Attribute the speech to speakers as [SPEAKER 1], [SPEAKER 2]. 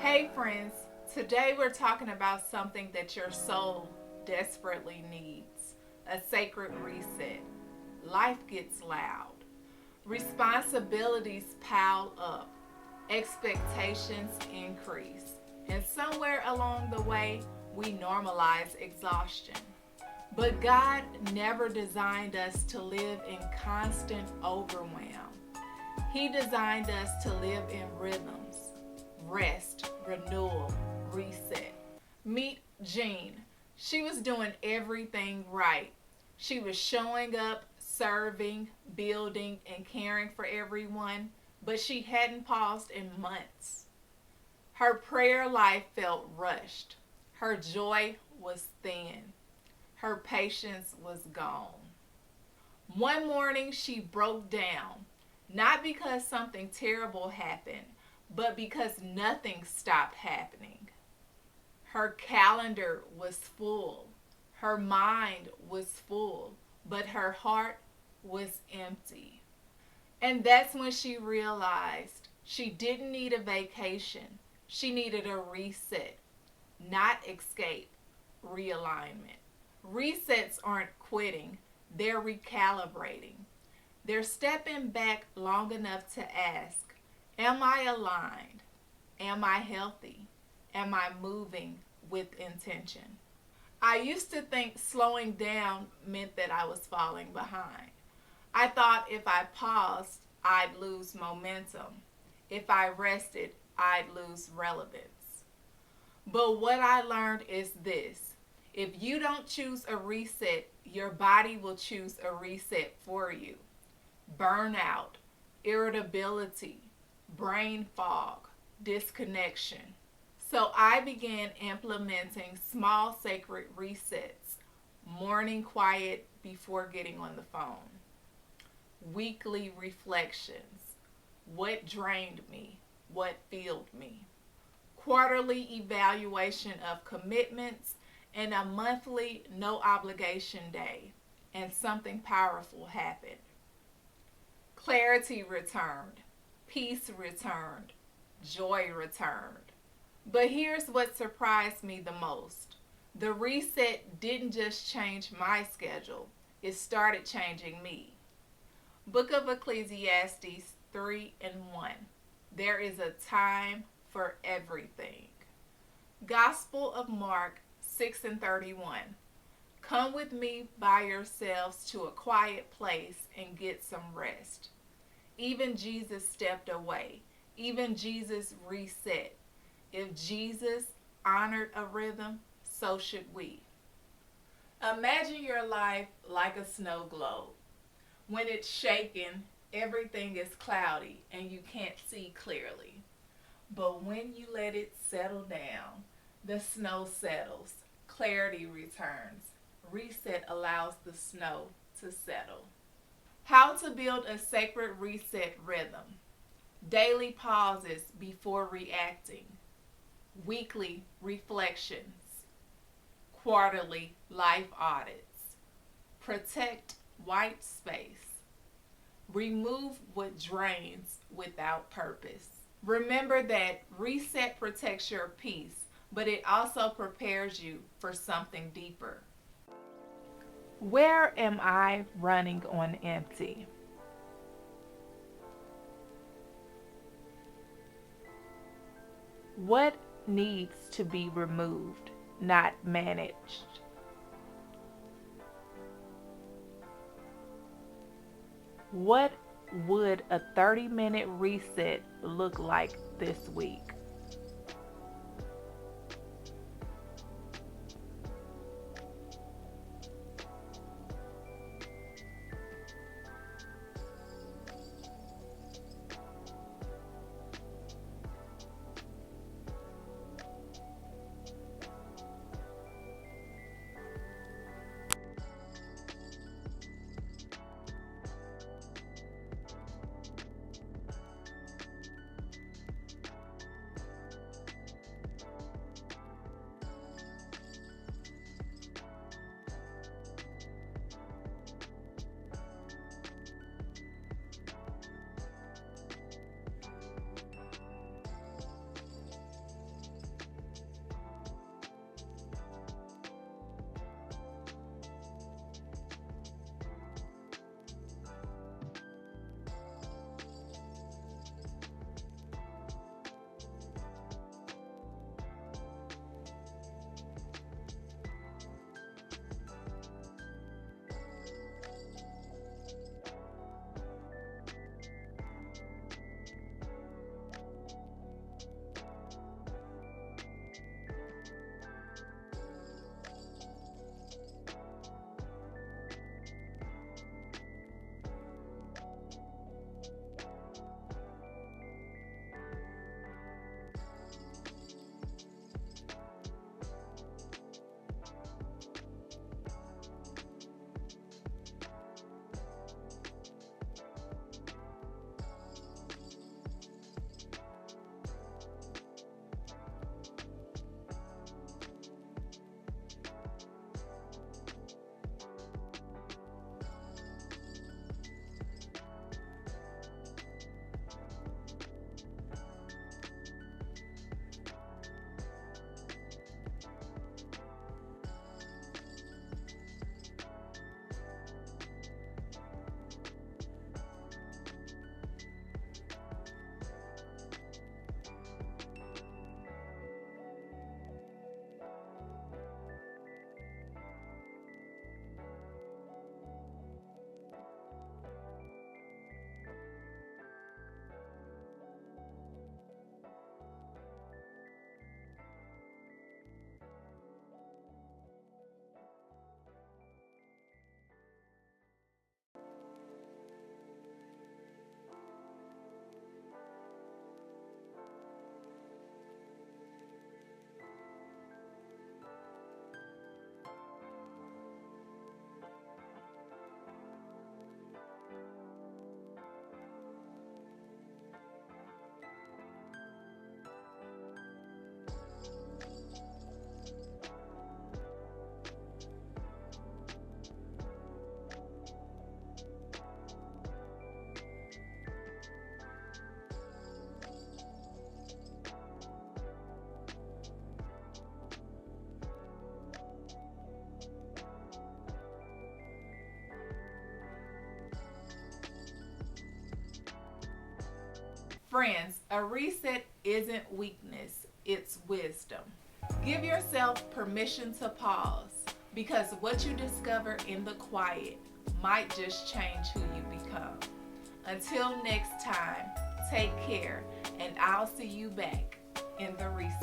[SPEAKER 1] Hey friends, today we're talking about something that your soul desperately needs: a sacred reset. Life gets loud, responsibilities pile up, expectations increase, and somewhere along the way, we normalize exhaustion. But God never designed us to live in constant overwhelm. He designed us to live in rhythms: rest, renewal, reset. Meet Jean. She was doing everything right. She was showing up, serving, building, and caring for everyone, but she hadn't paused in months. Her prayer life felt rushed. Her joy was thin. Her patience was gone. One morning she broke down, not because something terrible happened, but because nothing stopped happening. Her calendar was full, her mind was full, but her heart was empty. And that's when she realized she didn't need a vacation, she needed a reset, not escape, realignment. Resets aren't quitting, they're recalibrating. They're stepping back long enough to ask, am I aligned? Am I healthy? Am I moving with intention? I used to think slowing down meant that I was falling behind. I thought if I paused, I'd lose momentum. If I rested, I'd lose relevance. But what I learned is this: if you don't choose a reset, your body will choose a reset for you. Burnout, irritability, brain fog, disconnection. So I began implementing small sacred resets: morning quiet before getting on the phone, weekly reflections: what drained me, what fueled me, quarterly evaluation of commitments, and a monthly no obligation day. And something powerful happened. Clarity returned, peace returned, joy returned. But here's what surprised me the most: the reset didn't just change my schedule, it started changing me. Book of Ecclesiastes 3 and 1. There is a time for everything. Gospel of Mark 6 and 31. Come with me by yourselves to a quiet place and get some rest. Even Jesus stepped away. Even Jesus reset. If Jesus honored a rhythm, so should we. Imagine your life like a snow globe. When it's shaken, everything is cloudy and you can't see clearly. But when you let it settle down, the snow settles, clarity returns. Reset allows the snow to settle. How to build a sacred reset rhythm: daily pauses before reacting, weekly reflections, quarterly life audits, protect white space, remove what drains without purpose. Remember that reset protects your peace, but it also prepares you for something deeper. Where am I running on empty? What needs to be removed, not managed? What would a 30-minute reset look like this week? Friends, a reset isn't weakness, it's wisdom. Give yourself permission to pause because what you discover in the quiet might just change who you become. Until next time, take care, and I'll see you back in the reset.